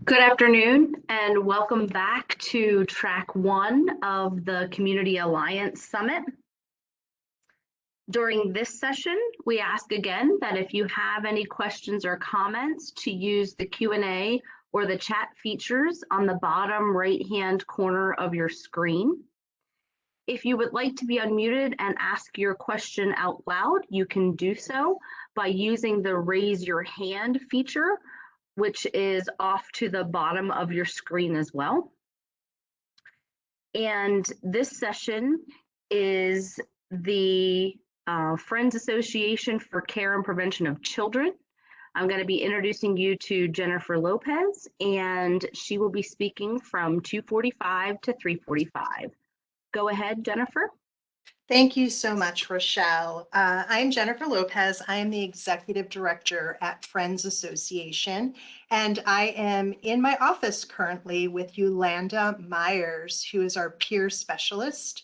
Good afternoon and welcome back to track 1 of the Community Alliance Summit. During this session, we ask again that if you have any questions or comments to use the Q&A or the chat features on the bottom right-hand corner of your screen. If you would like to be unmuted and ask your question out loud, you can do so by using the raise your hand feature, which is off to the bottom of your screen as well. And this session is the Friends Association for Care and Prevention of Children. I'm going to be introducing you to Jennifer Lopez, and she will be speaking from 2:45 to 3:45. Go ahead, Jennifer. Thank you so much, Rochelle. I'm Jennifer Lopez. I am the Executive Director at Friends Association, and I am in my office currently with Yolanda Myers, who is our peer specialist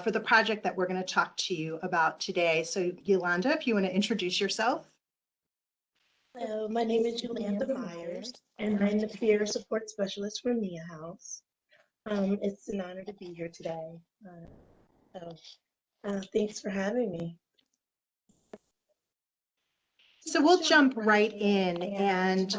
for the project that we're going to talk to you about today. So Yolanda, if you want to introduce yourself. Hello, my name is Yolanda Myers, and I'm the peer support specialist for Nia House. It's an honor to be here today. Thanks for having me. So we'll jump right in, and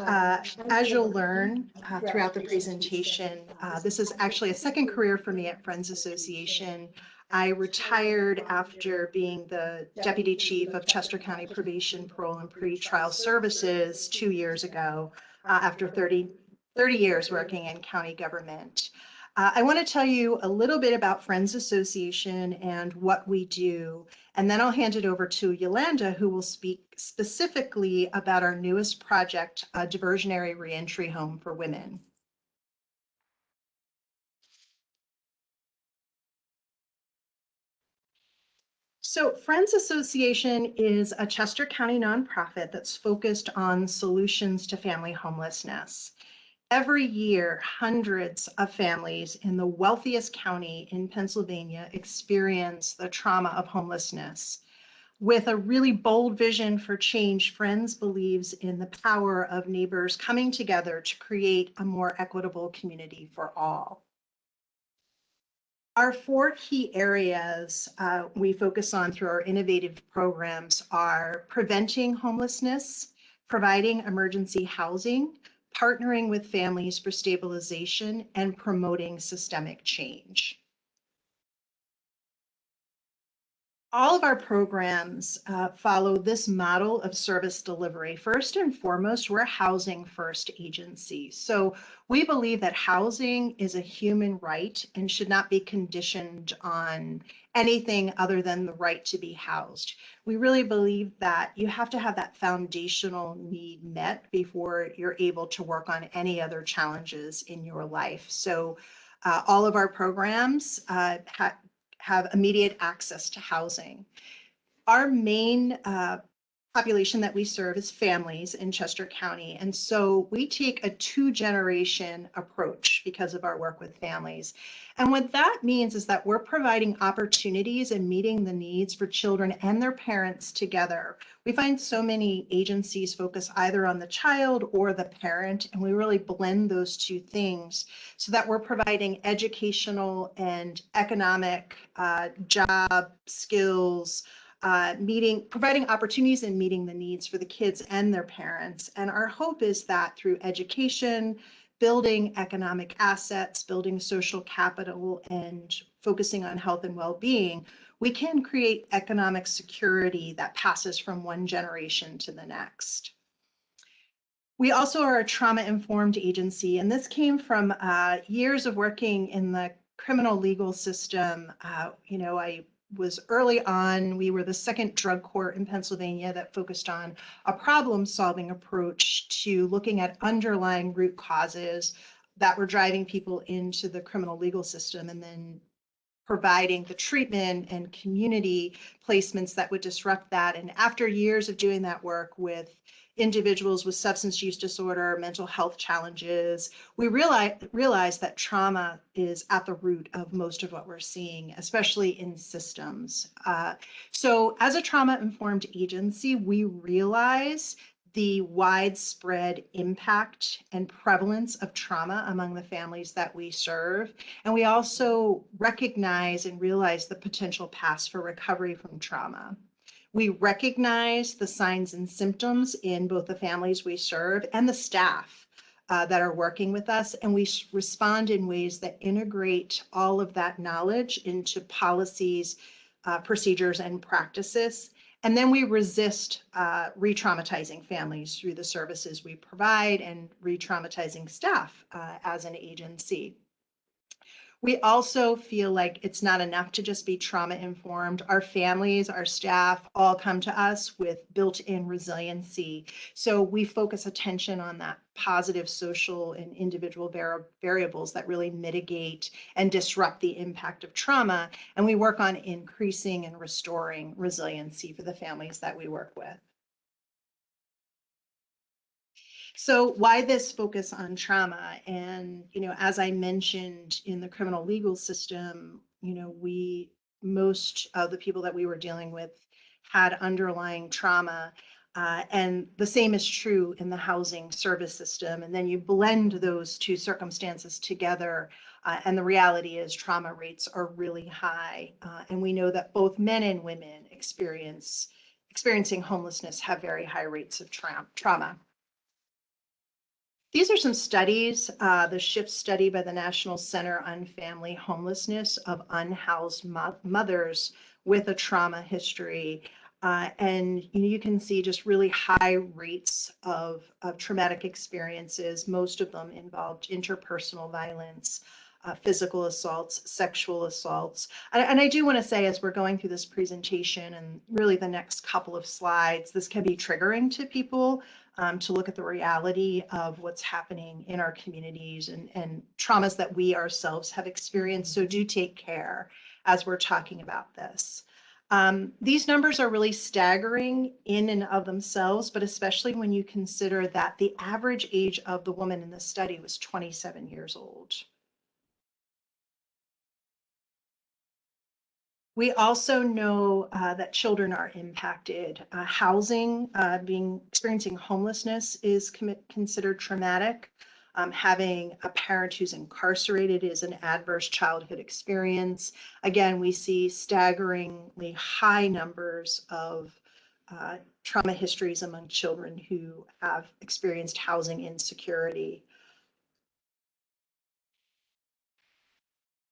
as you'll learn throughout the presentation, this is actually a second career for me at Friends Association. I retired after being the Deputy Chief of Chester County Probation, Parole, and Pretrial Services 2 years ago, after 30 years working in county government. I want to tell you a little bit about Friends Association and what we do, and then I'll hand it over to Yolanda, who will speak specifically about our newest project, a diversionary reentry home for women. So Friends Association is a Chester County nonprofit that's focused on solutions to family homelessness. Every year, hundreds of families in the wealthiest county in Pennsylvania experience the trauma of homelessness. With a really bold vision for change, Friends believes in the power of neighbors coming together to create a more equitable community for all. Our 4 key areas we focus on through our innovative programs are preventing homelessness, providing emergency housing, partnering with families for stabilization, and promoting systemic change. All of our programs follow this model of service delivery. First and foremost, we're a housing first agency. So we believe that housing is a human right and should not be conditioned on anything other than the right to be housed. We really believe that you have to have that foundational need met before you're able to work on any other challenges in your life. So all of our programs have immediate access to housing. Our main population that we serve is families in Chester County. And so we take a 2-generation approach because of our work with families. And what that means is that we're providing opportunities and meeting the needs for children and their parents together. We find so many agencies focus either on the child or the parent, and we really blend those 2 things so that we're providing educational and economic job skills, providing opportunities and meeting the needs for the kids and their parents. And our hope is that through education, building economic assets, building social capital, and focusing on health and well-being, we can create economic security that passes from one generation to the next. We also are a trauma-informed agency, and this came from years of working in the criminal legal system. I was early on, we were the second drug court in Pennsylvania that focused on a problem-solving approach to looking at underlying root causes that were driving people into the criminal legal system and then providing the treatment and community placements that would disrupt that. And after years of doing that work with individuals with substance use disorder, mental health challenges, we realize that trauma is at the root of most of what we're seeing, especially in systems. So as a trauma-informed agency, we realize the widespread impact and prevalence of trauma among the families that we serve. And we also recognize and realize the potential paths for recovery from trauma. We recognize the signs and symptoms in both the families we serve and the staff that are working with us, and we respond in ways that integrate all of that knowledge into policies, procedures, and practices. And then we resist re-traumatizing families through the services we provide and re-traumatizing staff as an agency. We also feel like it's not enough to just be trauma informed. Our families, our staff all come to us with built-in resiliency. So we focus attention on that positive social and individual variables that really mitigate and disrupt the impact of trauma. And we work on increasing and restoring resiliency for the families that we work with. So why this focus on trauma? And, as I mentioned, in the criminal legal system, most of the people that we were dealing with had underlying trauma. And the same is true in the housing service system. And then you blend those two circumstances together. And the reality is trauma rates are really high. And we know that both men and women experiencing homelessness have very high rates of trauma. These are some studies, the SHIFT study by the National Center on Family Homelessness of unhoused mothers with a trauma history. And you can see just really high rates of traumatic experiences. Most of them involved interpersonal violence, physical assaults, sexual assaults. And I do want to say, as we're going through this presentation and really the next couple of slides, this can be triggering to people to look at the reality of what's happening in our communities and traumas that we ourselves have experienced. So do take care as we're talking about this. These numbers are really staggering in and of themselves, but especially when you consider that the average age of the woman in the study was 27 years old. We also know that children are impacted. Housing, experiencing homelessness is considered traumatic. Having a parent who's incarcerated is an adverse childhood experience. Again, we see staggeringly high numbers of trauma histories among children who have experienced housing insecurity.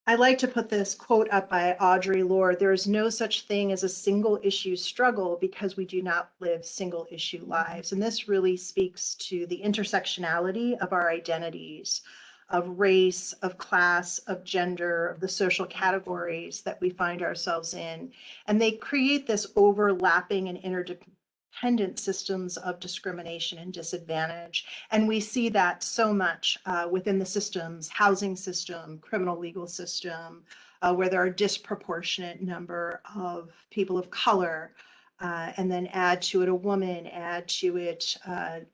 I like to put this quote up by Audre Lorde: "There is no such thing as a single issue struggle because we do not live single issue lives." And this really speaks to the intersectionality of our identities, of race, of class, of gender, of the social categories that we find ourselves in. And they create this overlapping and interdependent systems of discrimination and disadvantage. And we see that so much within the systems, housing system, criminal legal system, where there are a disproportionate number of people of color, and then add to it a woman, add to it, an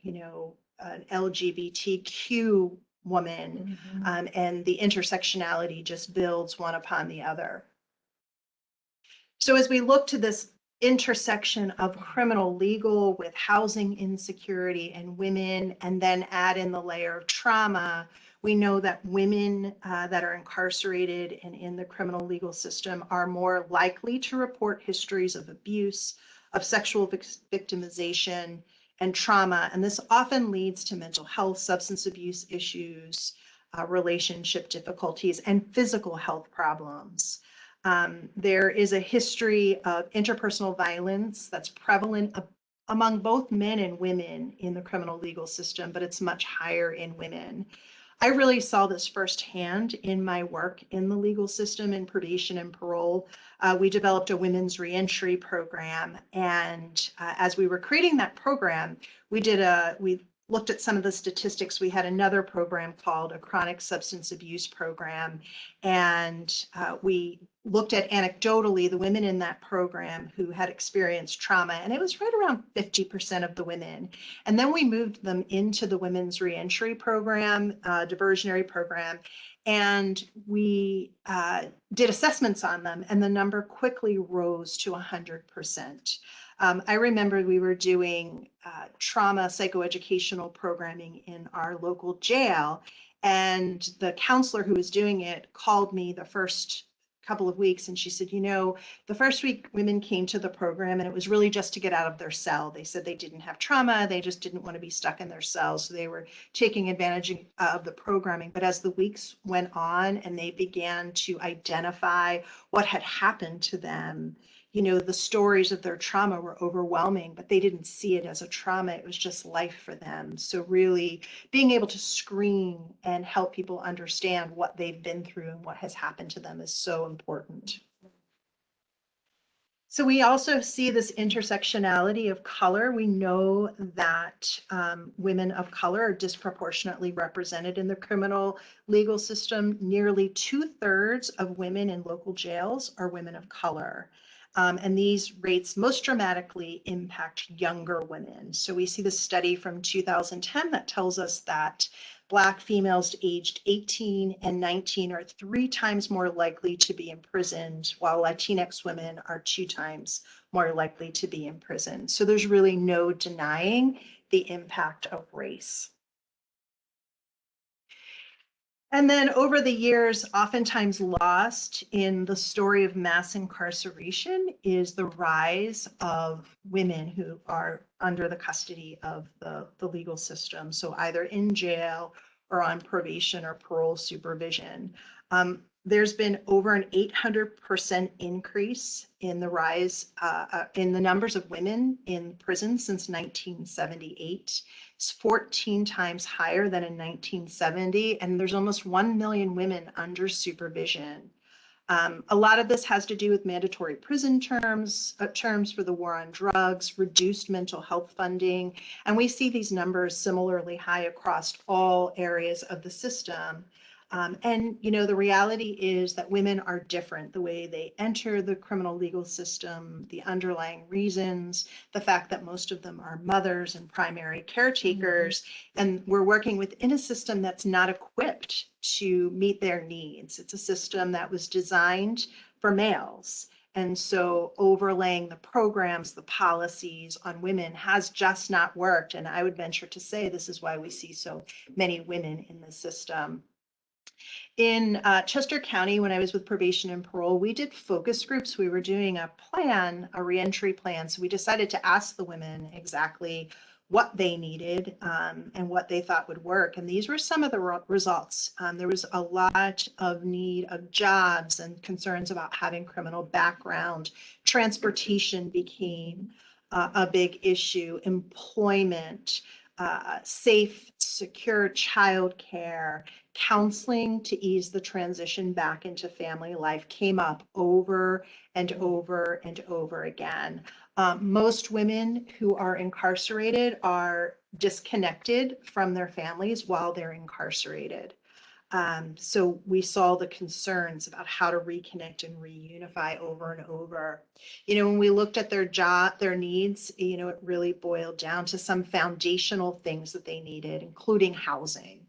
LGBTQ woman, and the intersectionality just builds one upon the other. So as we look to this intersection of criminal legal with housing insecurity and women, and then add in the layer of trauma, we know that women that are incarcerated and in the criminal legal system are more likely to report histories of abuse, of sexual victimization, and trauma. And this often leads to mental health, substance abuse issues, relationship difficulties, and physical health problems. There is a history of interpersonal violence that's prevalent among both men and women in the criminal legal system, but it's much higher in women. I really saw this firsthand in my work in the legal system in probation and parole. We developed a women's reentry program, and as we were creating that program, we looked at some of the statistics, we had another program called a chronic substance abuse program. And we looked at anecdotally the women in that program who had experienced trauma, and it was right around 50% of the women. And then we moved them into the women's reentry program, diversionary program, and we did assessments on them, and the number quickly rose to 100%. I remember we were doing trauma psychoeducational programming in our local jail, and the counselor who was doing it called me the first couple of weeks, and she said, you know, the first week women came to the program and it was really just to get out of their cell. They said they didn't have trauma, they just didn't want to be stuck in their cells, so they were taking advantage of the programming. But as the weeks went on and they began to identify what had happened to them, you know, the stories of their trauma were overwhelming, but they didn't see it as a trauma. It was just life for them. So really being able to screen and help people understand what they've been through and what has happened to them is so important. So we also see this intersectionality of color. We know that women of color are disproportionately represented in the criminal legal system. Nearly 2/3 of women in local jails are women of color. And these rates most dramatically impact younger women. So we see the study from 2010 that tells us that Black females aged 18 and 19 are 3 times more likely to be imprisoned, while Latinx women are 2 times more likely to be imprisoned. So there's really no denying the impact of race. And then over the years, oftentimes lost in the story of mass incarceration is the rise of women who are under the custody of the legal system. So either in jail or on probation or parole supervision. There's been over an 800% increase in the rise in the numbers of women in prison since 1978. It's 14 times higher than in 1970, and there's almost 1 million women under supervision. A lot of this has to do with mandatory prison terms for the war on drugs, reduced mental health funding, and we see these numbers similarly high across all areas of the system. And you know, the reality is that women are different. The way they enter the criminal legal system, the underlying reasons, the fact that most of them are mothers and primary caretakers, and we're working within a system that's not equipped to meet their needs. It's a system that was designed for males. And so overlaying the programs, the policies on women has just not worked. And I would venture to say this is why we see so many women in the system. In Chester County, when I was with probation and parole, we did focus groups. We were doing a plan, a reentry plan. So we decided to ask the women exactly what they needed and what they thought would work. And these were some of the results. There was a lot of need of jobs and concerns about having criminal background. Transportation became a big issue, employment, safe, secure childcare, counseling to ease the transition back into family life came up over and over and over again. Most women who are incarcerated are disconnected from their families while they're incarcerated. So we saw the concerns about how to reconnect and reunify over and over. You know, when we looked at their needs, you know, it really boiled down to some foundational things that they needed, including housing,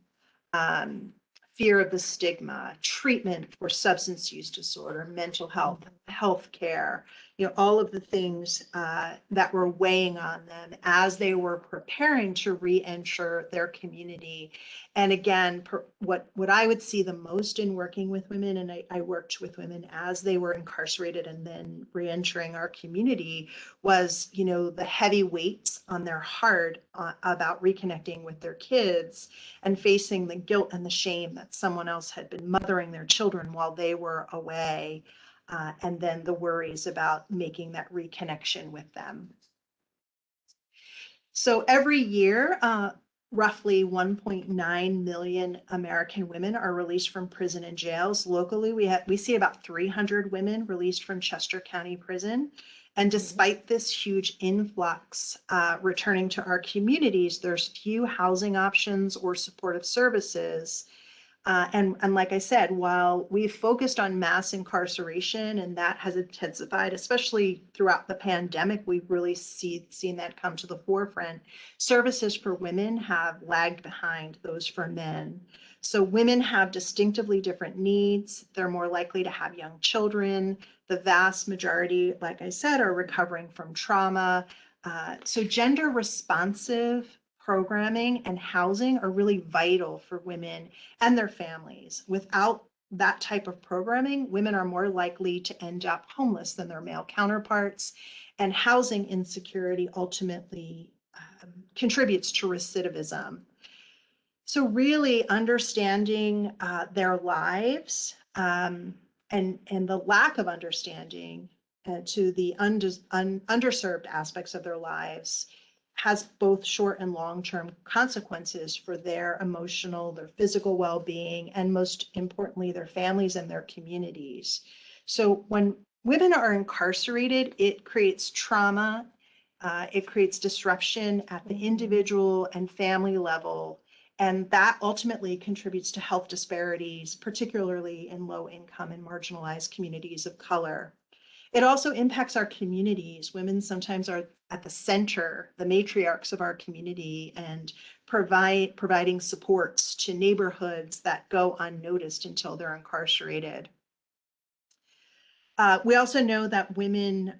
fear of the stigma, treatment for substance use disorder, mental health, health care, you know, all of the things that were weighing on them as they were preparing to re-enter their community. And again, what I would see the most in working with women, and I worked with women as they were incarcerated and then re-entering our community, was, you know, the heavy weights on their heart about reconnecting with their kids and facing the guilt and the shame that someone else had been mothering their children while they were away. And then the worries about making that reconnection with them. So every year, roughly 1.9 million American women are released from prison and jails. Locally, we see about 300 women released from Chester County Prison. And despite this huge influx returning to our communities, there's few housing options or supportive services. And like I said, while we've focused on mass incarceration and that has intensified, especially throughout the pandemic, we've really seen that come to the forefront. Services for women have lagged behind those for men. So women have distinctively different needs. They're more likely to have young children. The vast majority, like I said, are recovering from trauma. So gender responsive programming and housing are really vital for women and their families. Without that type of programming, women are more likely to end up homeless than their male counterparts, and housing insecurity ultimately contributes to recidivism. So really understanding their lives and the lack of understanding to the underserved aspects of their lives has both short and long-term consequences for their emotional, their physical well-being, and most importantly, their families and their communities. So when women are incarcerated, it creates trauma, it creates disruption at the individual and family level, and that ultimately contributes to health disparities, particularly in low-income and marginalized communities of color. It also impacts our communities. Women sometimes are at the center, the matriarchs of our community, and providing supports to neighborhoods that go unnoticed until they're incarcerated. We also know that women,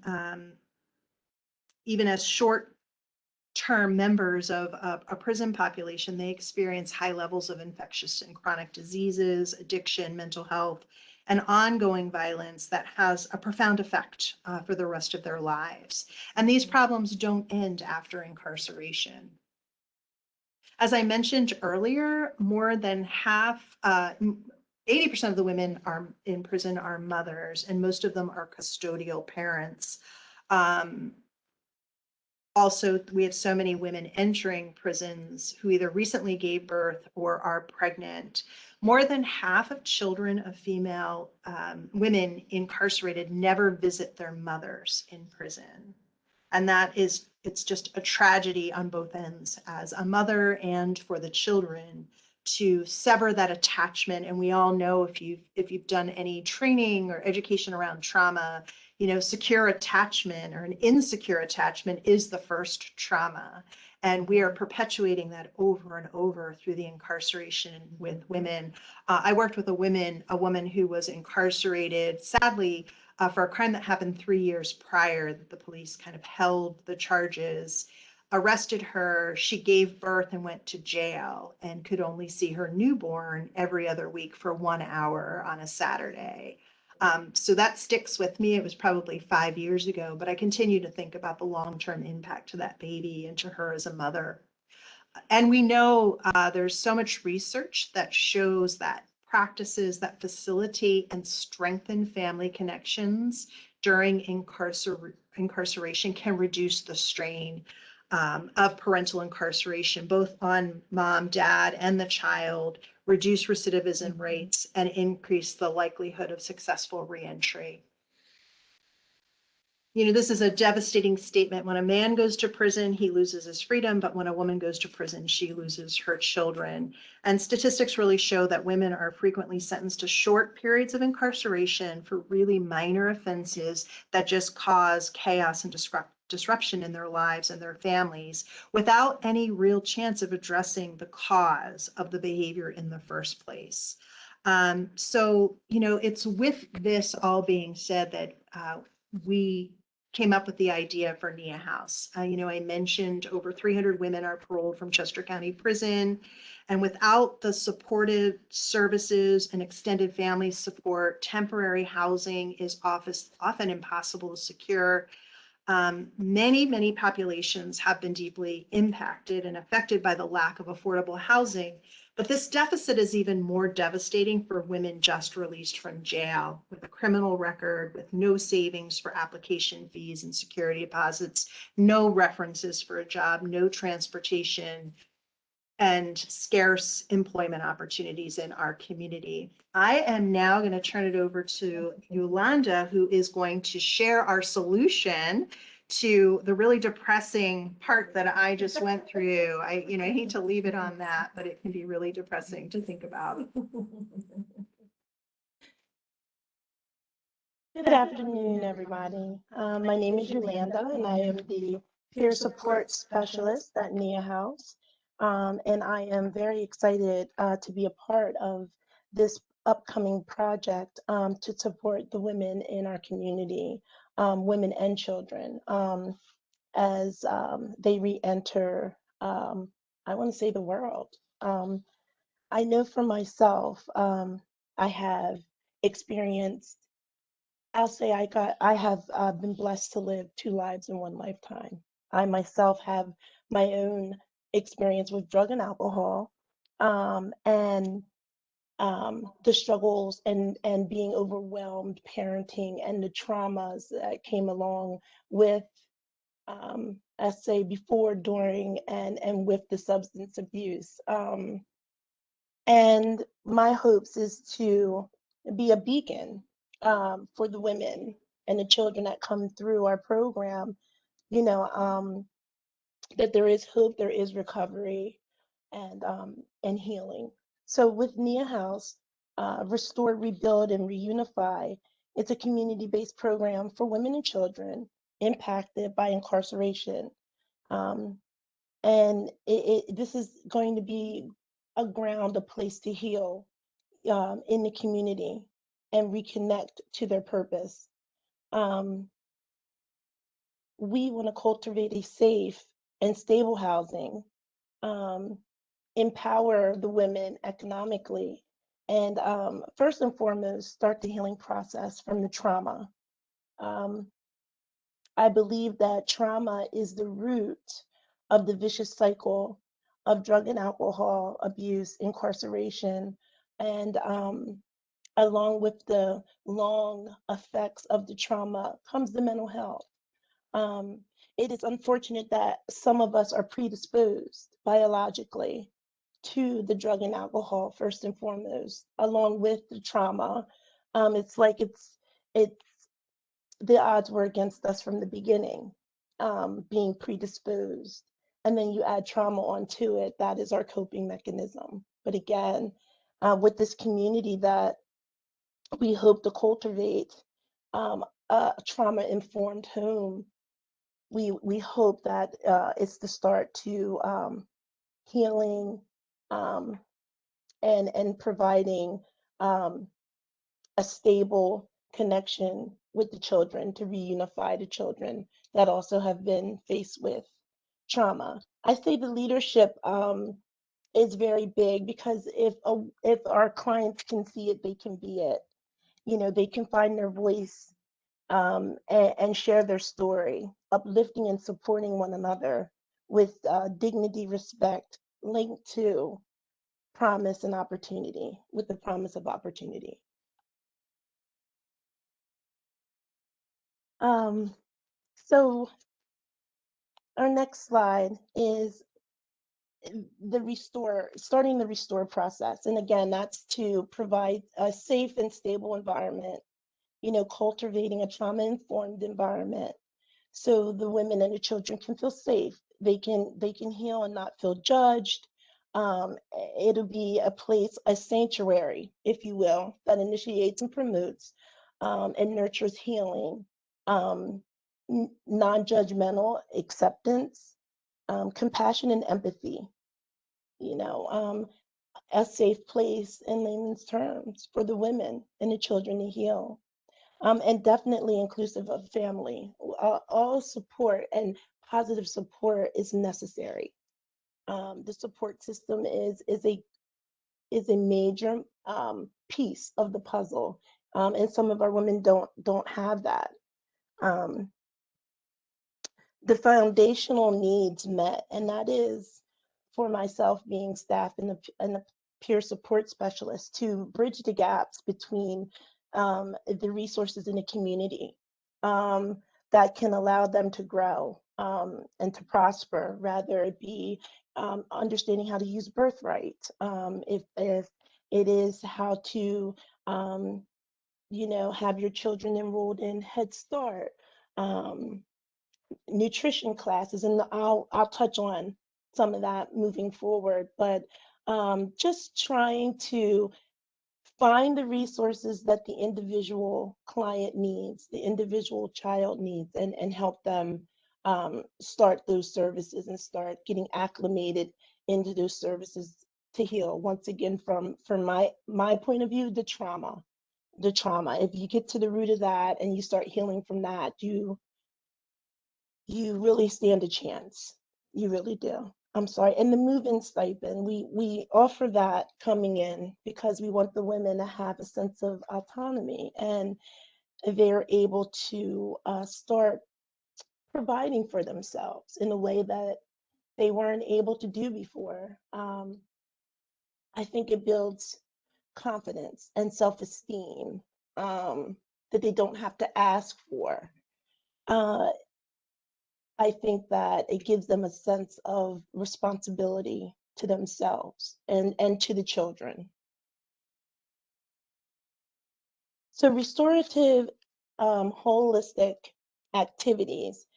even as short-term members of a prison population, they experience high levels of infectious and chronic diseases, addiction, mental health, and ongoing violence that has a profound effect for the rest of their lives. And these problems don't end after incarceration. As I mentioned earlier, more than half, 80% of the women are in prison are mothers, and most of them are custodial parents. Also, we have so many women entering prisons who either recently gave birth or are pregnant. More than half of children of female women incarcerated never visit their mothers in prison. And it's just a tragedy on both ends as a mother and for the children to sever that attachment. And we all know if you've done any training or education around trauma, secure attachment or an insecure attachment is the first trauma. And we are perpetuating that over and over through the incarceration with women. I worked with a woman who was incarcerated, sadly, for a crime that happened 3 years prior. The police kind of held the charges, arrested her. She gave birth and went to jail and could only see her newborn every other week for 1 hour on a Saturday. So that sticks with me. It was probably 5 years ago, but I continue to think about the long-term impact to that baby and to her as a mother. And we know there's so much research that shows that practices that facilitate and strengthen family connections during incarceration can reduce the strain of parental incarceration, both on mom, dad, and the child, reduce recidivism rates, and increase the likelihood of successful reentry. This is a devastating statement. When a man goes to prison, he loses his freedom, but when a woman goes to prison, she loses her children. And statistics really show that women are frequently sentenced to short periods of incarceration for really minor offenses that just cause chaos and disruption in their lives and their families without any real chance of addressing the cause of the behavior in the first place. So, it's with this all being said that we came up with the idea for Nia House. I mentioned over 300 women are paroled from Chester County Prison, and without the supportive services and extended family support, temporary housing is often impossible to secure. Many populations have been deeply impacted and affected by the lack of affordable housing, but this deficit is even more devastating for women just released from jail with a criminal record, with no savings for application fees and security deposits, no references for a job, no transportation, and scarce employment opportunities in our community. I am now going to turn it over to Yolanda, who is going to share our solution to the really depressing part that I just went through. I hate to leave it on that, but it can be really depressing to think about. Good afternoon, everybody. My name is Yolanda, and I am the peer support specialist at Nia House. And I am very excited to be a part of this upcoming project to support the women in our community, women and children, as they re-enter, I want to say, the world. I know for myself, I have experienced, I'll say I have been blessed to live 2 lives in one lifetime. I myself have my own experience with drug and alcohol, and the struggles and being overwhelmed parenting and the traumas that came along with, I say, before, during, and with the substance abuse. And my hopes is to be a beacon for the women and the children that come through our program, you know, that there is hope, there is recovery, and healing. So with Nia House, Restore, Rebuild, and Reunify, it's a community-based program for women and children impacted by incarceration. Um, and this is going to be a ground, a place to heal in the community and reconnect to their purpose. We want to cultivate a safe and stable housing, um, empower the women economically, and first and foremost, start the healing process from the trauma. Um, I believe that trauma is the root of the vicious cycle of drug and alcohol abuse, incarceration, and along with the long effects of the trauma comes the mental health. Um, it is unfortunate that some of us are predisposed biologically to the drug and alcohol first and foremost, along with the trauma. It's like it's the odds were against us from the beginning, being predisposed. And then you add trauma onto it, that is our coping mechanism. But again, with this community that we hope to cultivate, a trauma-informed home, we hope that it's the start to healing, um, and providing um, a stable connection with the children to reunify the children that also have been faced with trauma. I say the leadership is very big because if our clients can see it, they can be it. You know, they can find their voice, and share their story, uplifting and supporting one another with dignity, respect, linked to promise and opportunity, with the promise of opportunity. So our next slide is starting the restore process. And again, that's to provide a safe and stable environment, you know, cultivating a trauma-informed environment so the women and the children can feel safe. They can heal and not feel judged. It'll be a place, a sanctuary, if you will, that initiates and promotes and nurtures healing, non-judgmental acceptance, compassion and empathy. You know, a safe place in layman's terms for the women and the children to heal. And definitely inclusive of family. All support and positive support is necessary. The support system is a major piece of the puzzle, and some of our women don't have that. Um, the foundational needs met, and that is for myself being staff and a peer support specialist to bridge the gaps between the resources in the community that can allow them to grow and to prosper, rather it be understanding how to use birthright. If it is how to, have your children enrolled in Head Start, um, nutrition classes, and I'll touch on some of that moving forward. But just trying to find the resources that the individual client needs, the individual child needs, and help them start those services and start getting acclimated into those services to heal. Once again, from my point of view, the trauma. If you get to the root of that and you start healing from that, you really stand a chance. You really do. I'm sorry. And the move-in stipend, we offer that coming in because we want the women to have a sense of autonomy, and they're able to start providing for themselves in a way that they weren't able to do before. I think it builds confidence and self-esteem that they don't have to ask for. Uh, I think that it gives them a sense of responsibility to themselves and to the children. So restorative, holistic activities.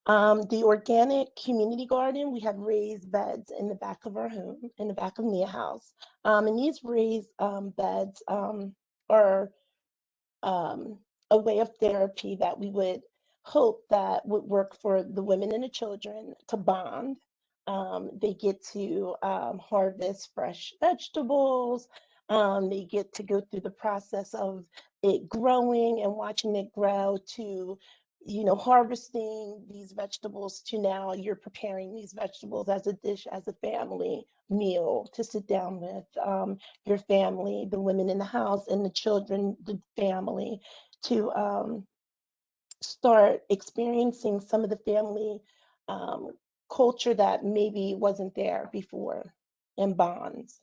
The organic community garden, we have raised beds in the back of our home, in the back of Nia House. And these raised beds are um, a way of therapy that we would hope that would work for the women and the children to bond. They get to harvest fresh vegetables. They get to go through the process of it growing and watching it grow to, harvesting these vegetables to now you're preparing these vegetables as a dish, as a family meal to sit down with. Your family, the women in the house, and the children, the family, to start experiencing some of the family um, culture that maybe wasn't there before, and bonds.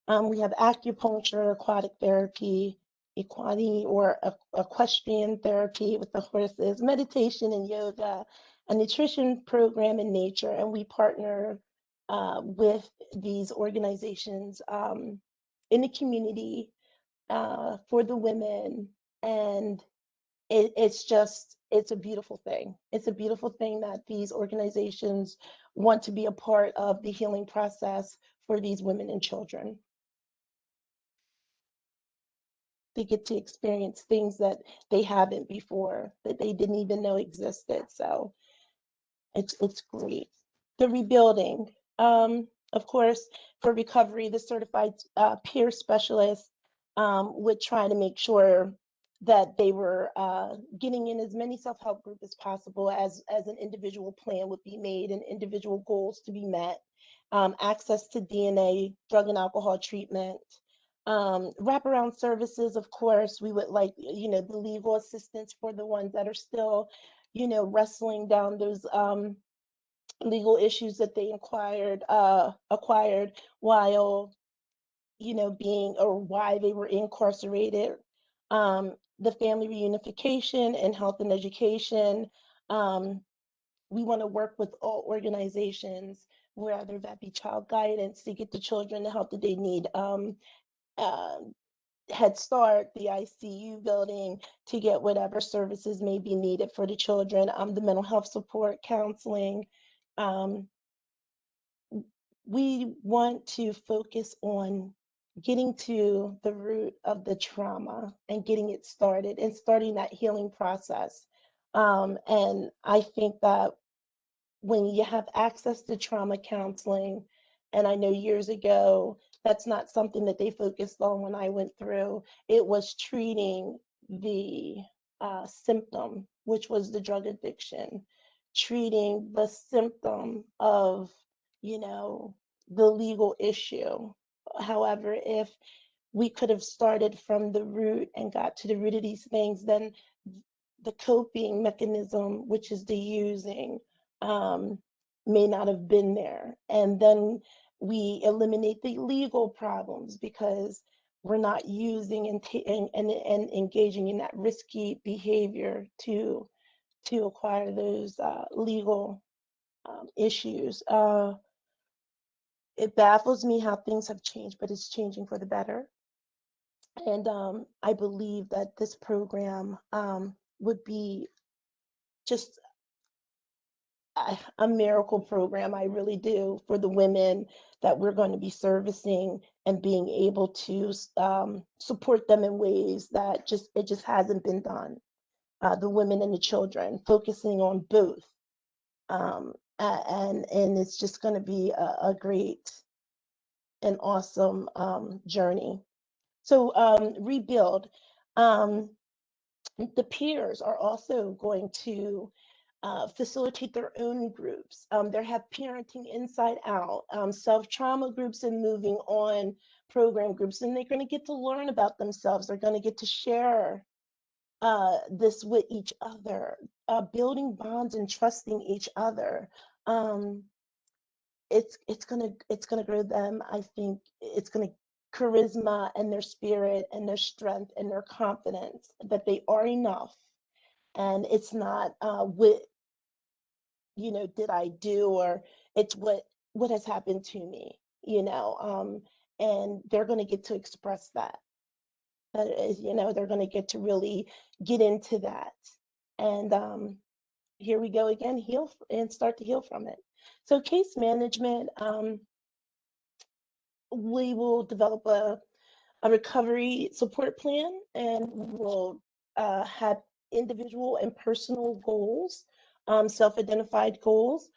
We have acupuncture, aquatic therapy, equine or equestrian therapy with the horses, meditation and yoga, a nutrition program in nature, and we partner with these organizations in the community for the women. And it's a beautiful thing. It's a beautiful thing that these organizations want to be a part of the healing process for these women and children. They get to experience things that they haven't before, that they didn't even know existed. So it's great. The rebuilding, of course, for recovery, the certified peer specialist would try to make sure that they were getting in as many self-help groups as possible, as an individual plan would be made and individual goals to be met. Access to DNA, drug and alcohol treatment, wraparound services. Of course, we would like, the legal assistance for the ones that are still, wrestling down those legal issues that they acquired while, being, or why they were incarcerated. The family reunification and health and education. We want to work with all organizations, whether that be child guidance, to get the children the help that they need. Uh, Head Start, the ICU building, to get whatever services may be needed for the children, the mental health support, counseling. Um, we want to focus on getting to the root of the trauma and getting it started and starting that healing process. And I think that when you have access to trauma counseling, and I know years ago, that's not something that they focused on when I went through, it was treating the symptom, which was the drug addiction, treating the symptom of, the legal issue. However, if we could have started from the root and got to the root of these things, then the coping mechanism, which is the using, um, may not have been there. And then we eliminate the legal problems because we're not using and engaging in that risky behavior to acquire those legal issues. It baffles me how things have changed, but it's changing for the better. And I believe that this program would be just a miracle program. I really do, for the women that we're going to be servicing, and being able to support them in ways that it just hasn't been done. The women and the children, focusing on both. And it's just going to be a great and awesome journey. So rebuild. The peers are also going to facilitate their own groups. They have parenting inside out, self-trauma groups, and moving on program groups, and they're going to get to learn about themselves. They're going to get to share this with each other, building bonds and trusting each other. It's gonna grow them. I think it's gonna charisma and their spirit and their strength and their confidence that they are enough. And it's not what did I do, or it's what has happened to me, and they're gonna get to express that. That is, they're gonna get to really get into that. And here we go again, heal and start to heal from it. So case management, we will develop a recovery support plan, and we'll have individual and personal goals, self-identified goals.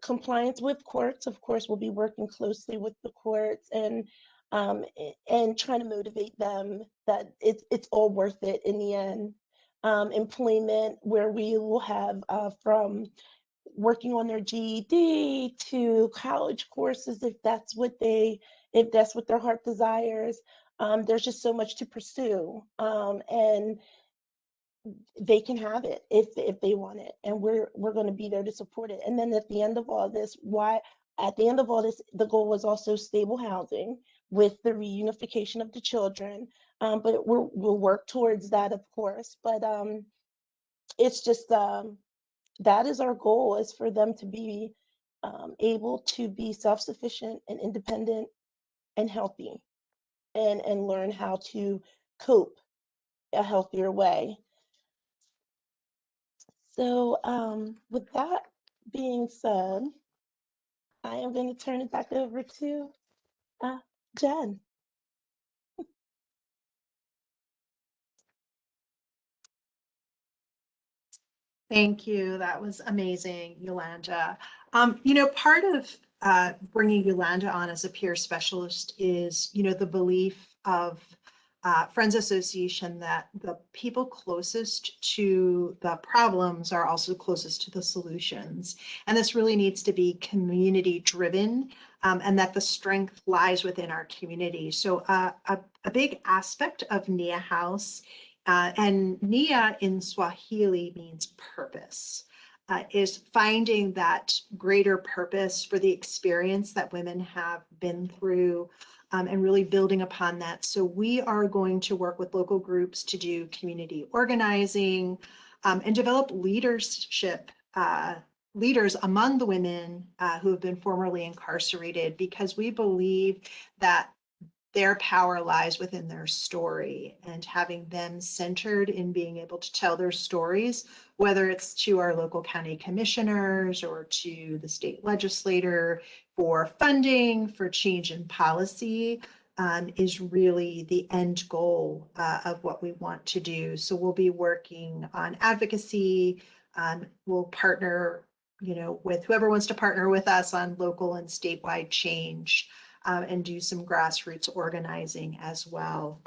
Compliance with courts, of course, we'll be working closely with the courts, and trying to motivate them that it's all worth it in the end. Employment, where we will have from working on their GED to college courses, if that's what their heart desires. There's just so much to pursue, and they can have it if they want it, and we're going to be there to support it. And then at the end of all this, the goal was also stable housing with the reunification of the children. But we'll work towards that, of course. But it's just that is our goal, is for them to be able to be self-sufficient and independent and healthy, and learn how to cope a healthier way. So with that being said, I am going to turn it back over to Jen. Thank you. That was amazing, Yolanda. Part of bringing Yolanda on as a peer specialist is, the belief of Friends Association that the people closest to the problems are also closest to the solutions. And this really needs to be community driven, and that the strength lies within our community. So a big aspect of Nia House, and Nia in Swahili means purpose, is finding that greater purpose for the experience that women have been through, and really building upon that. So we are going to work with local groups to do community organizing, and develop leadership leaders among the women who have been formerly incarcerated, because we believe that their power lies within their story, and having them centered in being able to tell their stories, whether it's to our local county commissioners or to the state legislator for funding, for change in policy, is really the end goal of what we want to do. So we'll be working on advocacy. We'll partner, with whoever wants to partner with us on local and statewide change. And do some grassroots organizing as well.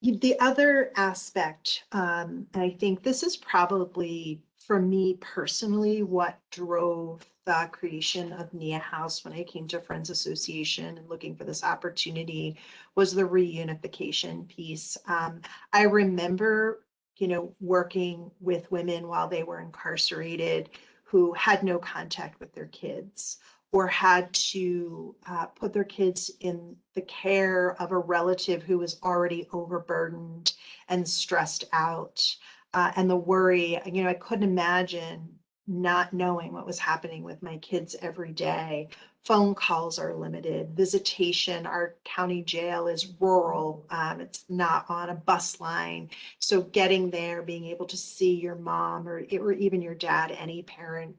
The other aspect, and I think this is probably, for me personally, what drove the creation of Nia House when I came to Friends Association and looking for this opportunity, was the reunification piece. I remember, working with women while they were incarcerated who had no contact with their kids, or had to put their kids in the care of a relative who was already overburdened and stressed out. And the worry, I couldn't imagine not knowing what was happening with my kids every day. Phone calls are limited. Visitation, our county jail is rural. It's not on a bus line. So getting there, being able to see your mom or even your dad, any parent,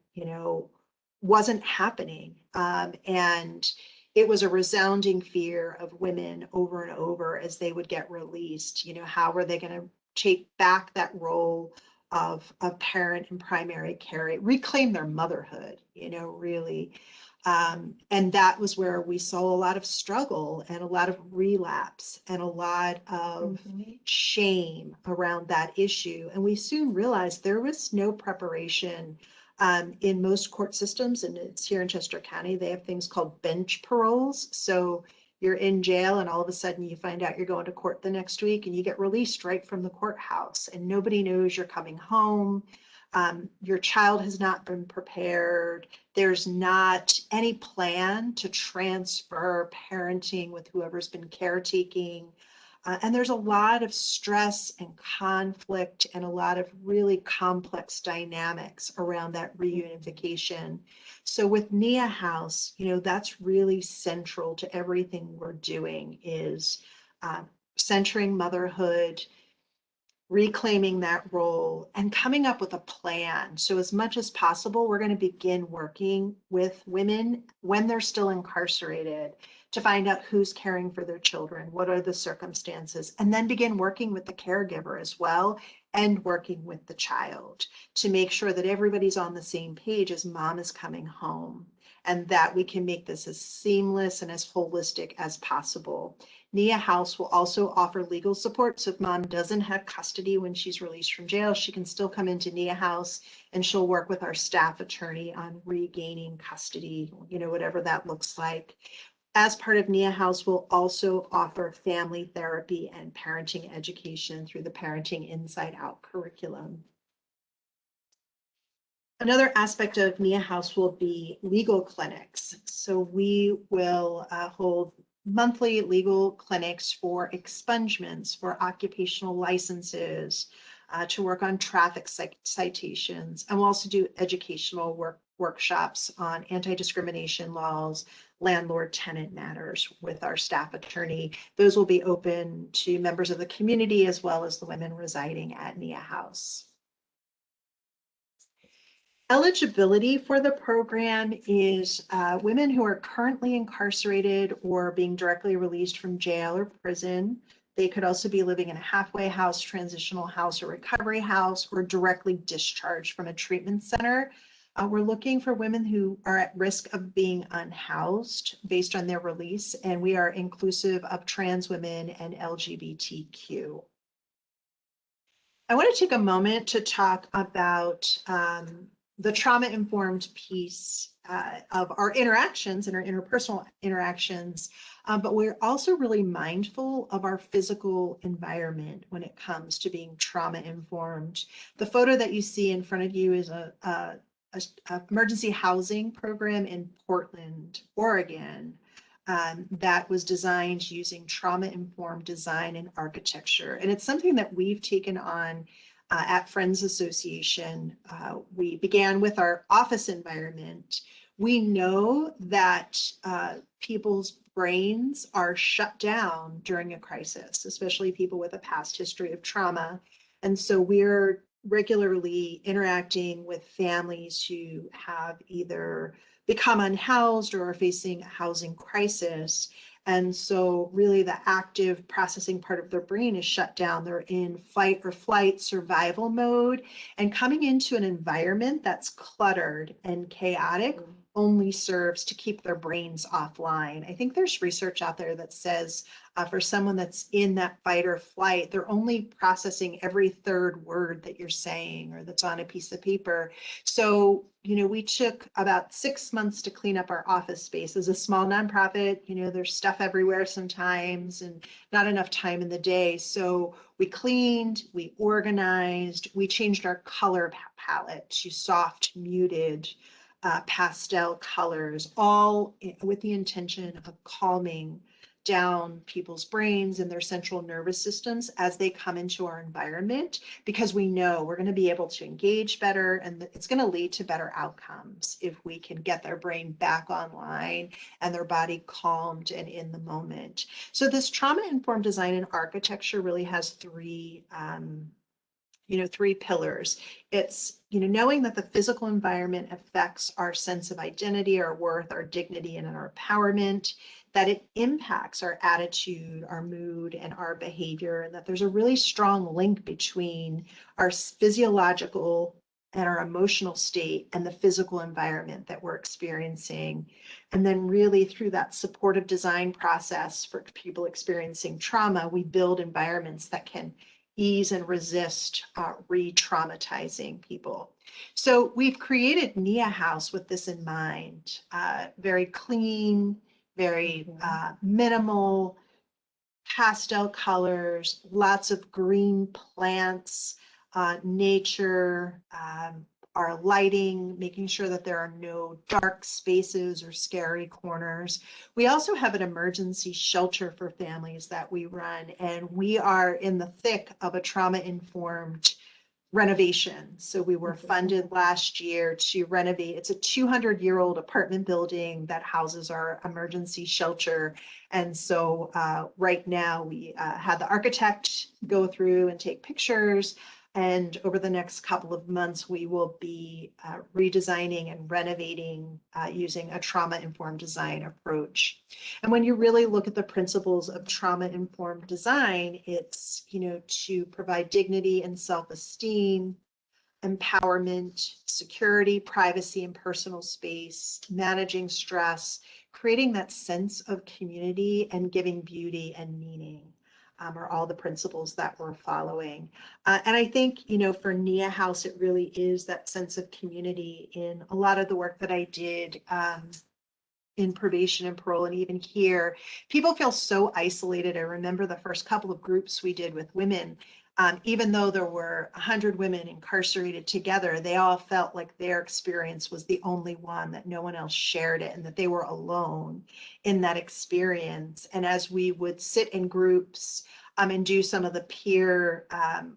wasn't happening. And it was a resounding fear of women over and over as they would get released. How were they going to take back that role of parent and primary care, reclaim their motherhood, really. And that was where we saw a lot of struggle and a lot of relapse and a lot of shame around that issue. And we soon realized there was no preparation in most court systems, and it's here in Chester County. They have things called bench paroles. So you're in jail and all of a sudden you find out you're going to court the next week and you get released right from the courthouse and nobody knows you're coming home. Your child has not been prepared. There's not any plan to transfer parenting with whoever's been caretaking. And there's a lot of stress and conflict and a lot of really complex dynamics around that reunification. So with Nia House, that's really central to everything we're doing is centering motherhood, reclaiming that role, and coming up with a plan. So as much as possible, we're going to begin working with women when they're still incarcerated to find out who's caring for their children, what are the circumstances, and then begin working with the caregiver as well and working with the child to make sure that everybody's on the same page as mom is coming home and that we can make this as seamless and as holistic as possible. Nia House will also offer legal support. So if mom doesn't have custody when she's released from jail, she can still come into Nia House and she'll work with our staff attorney on regaining custody, whatever that looks like. As part of Nia House, we'll also offer family therapy and parenting education through the Parenting Inside Out curriculum. Another aspect of Nia House will be legal clinics. So we will hold monthly legal clinics for expungements, for occupational licenses, to work on traffic citations. And we'll also do educational workshops on anti-discrimination laws, landlord-tenant matters with our staff attorney. Those will be open to members of the community as well as the women residing at Nia House. Eligibility for the program is women who are currently incarcerated or being directly released from jail or prison. They could also be living in a halfway house, transitional house, or recovery house, or directly discharged from a treatment center. We're looking for women who are at risk of being unhoused based on their release, and we are inclusive of trans women and LGBTQ. I want to take a moment to talk about the trauma-informed piece of our interactions and our interpersonal interactions, but we're also really mindful of our physical environment when it comes to being trauma-informed. The photo that you see in front of you is a emergency housing program in Portland, Oregon, that was designed using trauma-informed design and architecture. And it's something that we've taken on at Friends Association. We began with our office environment. We know that people's brains are shut down during a crisis, especially people with a past history of trauma. And so we're regularly interacting with families who have either become unhoused or are facing a housing crisis. And so really the active processing part of their brain is shut down. They're in fight or flight survival mode, and coming into an environment that's cluttered and chaotic only serves to keep their brains offline. I think there's research out there that says for someone that's in that fight or flight, they're only processing every third word that you're saying or that's on a piece of paper. So, we took about 6 months to clean up our office space. As a small nonprofit, there's stuff everywhere sometimes and not enough time in the day. So we cleaned, we organized, we changed our color palette to soft, muted, pastel colors, all with the intention of calming down people's brains and their central nervous systems as they come into our environment, because we know we're going to be able to engage better, and it's going to lead to better outcomes if we can get their brain back online and their body calmed and in the moment. So this trauma-informed design and architecture really has three pillars. It's, knowing that the physical environment affects our sense of identity, our worth, our dignity, and our empowerment, that it impacts our attitude, our mood, and our behavior, and that there's a really strong link between our physiological and our emotional state and the physical environment that we're experiencing. And then really through that supportive design process for people experiencing trauma, we build environments that can ease and resist re-traumatizing people. So we've created Nia House with this in mind. Very clean, very minimal, pastel colors, lots of green plants, nature, our lighting, making sure that there are no dark spaces or scary corners. We also have an emergency shelter for families that we run, and we are in the thick of a trauma-informed renovation. So we were funded last year to renovate. It's a 200-year-old apartment building that houses our emergency shelter. And so right now we had the architect go through and take pictures. And over the next couple of months, we will be redesigning and renovating using a trauma-informed design approach. And when you really look at the principles of trauma-informed design, it's, to provide dignity and self-esteem, empowerment, security, privacy, and personal space, managing stress, creating that sense of community, and giving beauty and meaning. Are all the principles that we're following. And I think, for Nia House, it really is that sense of community. In a lot of the work that I did in probation and parole, and even here, people feel so isolated. I remember the first couple of groups we did with women, even though there were 100 women incarcerated together, they all felt like their experience was the only one, that no one else shared it, and that they were alone in that experience. And as we would sit in groups and do some of the peer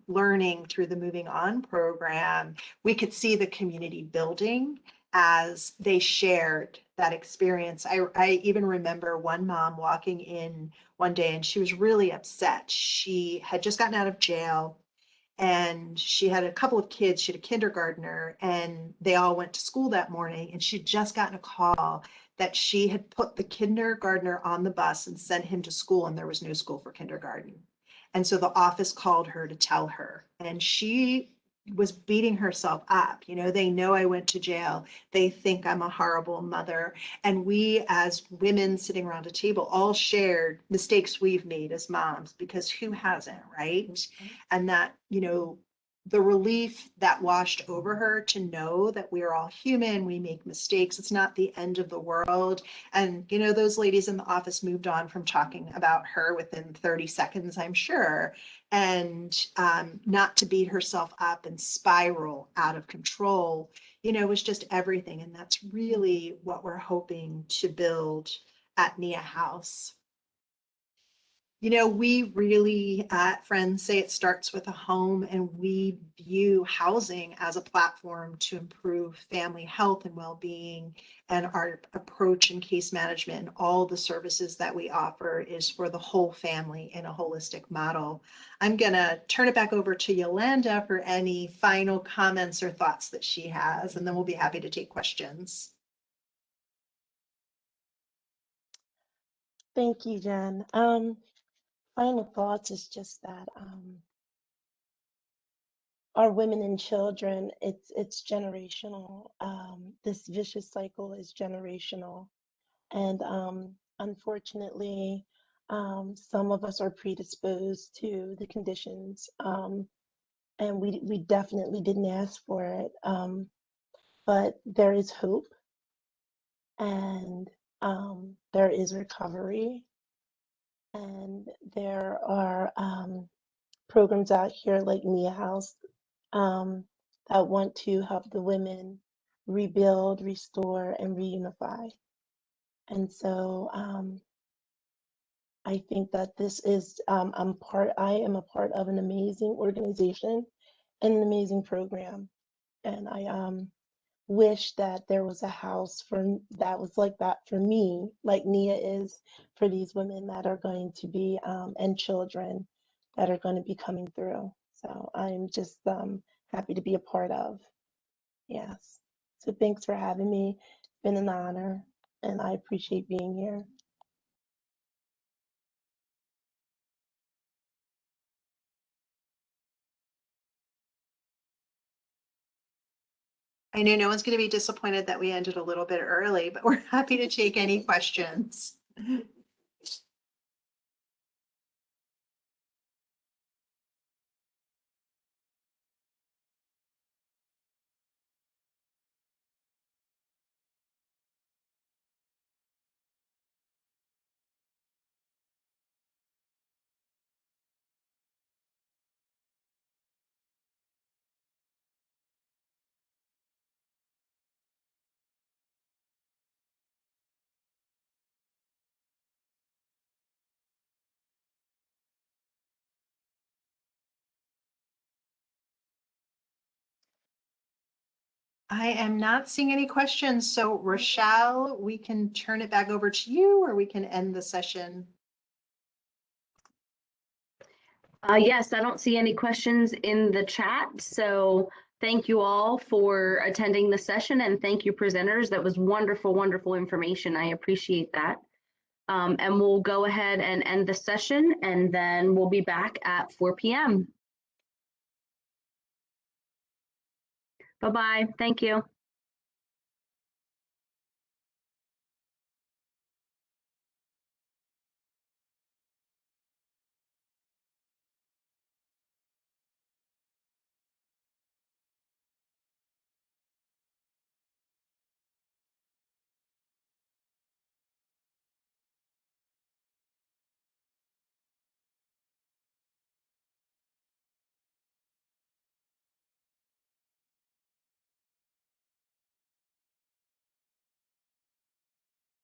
learning through the Moving On program, we could see the community building as they shared that experience. I even remember one mom walking in one day, and she was really upset. She had just gotten out of jail, and she had a couple of kids. She had a kindergartner, and they all went to school that morning, and she'd just gotten a call that she had put the kindergartner on the bus and sent him to school, and there was no school for kindergarten. And so the office called her to tell her, and she was beating herself up. They know I went to jail. They think I'm a horrible mother. And we, as women sitting around a table, all shared mistakes we've made as moms, because who hasn't, right? And that, the relief that washed over her to know that we're all human, we make mistakes, it's not the end of the world. And, those ladies in the office moved on from talking about her within 30 seconds, I'm sure. And not to beat herself up and spiral out of control, was just everything. And that's really what we're hoping to build at Nia House. We really, Friends, say it starts with a home, and we view housing as a platform to improve family health and well-being. And our approach in case management and all the services that we offer is for the whole family in a holistic model. I'm going to turn it back over to Yolanda for any final comments or thoughts that she has, and then we'll be happy to take questions. Thank you, Jen. Final thoughts is just that our women and children, it's generational. This vicious cycle is generational, and unfortunately, some of us are predisposed to the conditions, and we definitely didn't ask for it. But there is hope, and there is recovery, and there are programs out here like Nia House that want to help the women rebuild, restore, and reunify. And so I think that this is, I am a part of an amazing organization and an amazing program. And I wish that there was a house that was like that for me, like Nia is for these women that are going to be, and children that are going to be coming through. So I'm just happy to be a part of. Yes. So thanks for having me. It's been an honor, and I appreciate being here. I know no one's going to be disappointed that we ended a little bit early, but we're happy to take any questions. I am not seeing any questions. So Rochelle, we can turn it back over to you, or we can end the session. Yes, I don't see any questions in the chat. So thank you all for attending the session, and thank you presenters. That was wonderful, wonderful information. I appreciate that. And we'll go ahead and end the session, and then we'll be back at 4 p.m. Bye-bye. Thank you.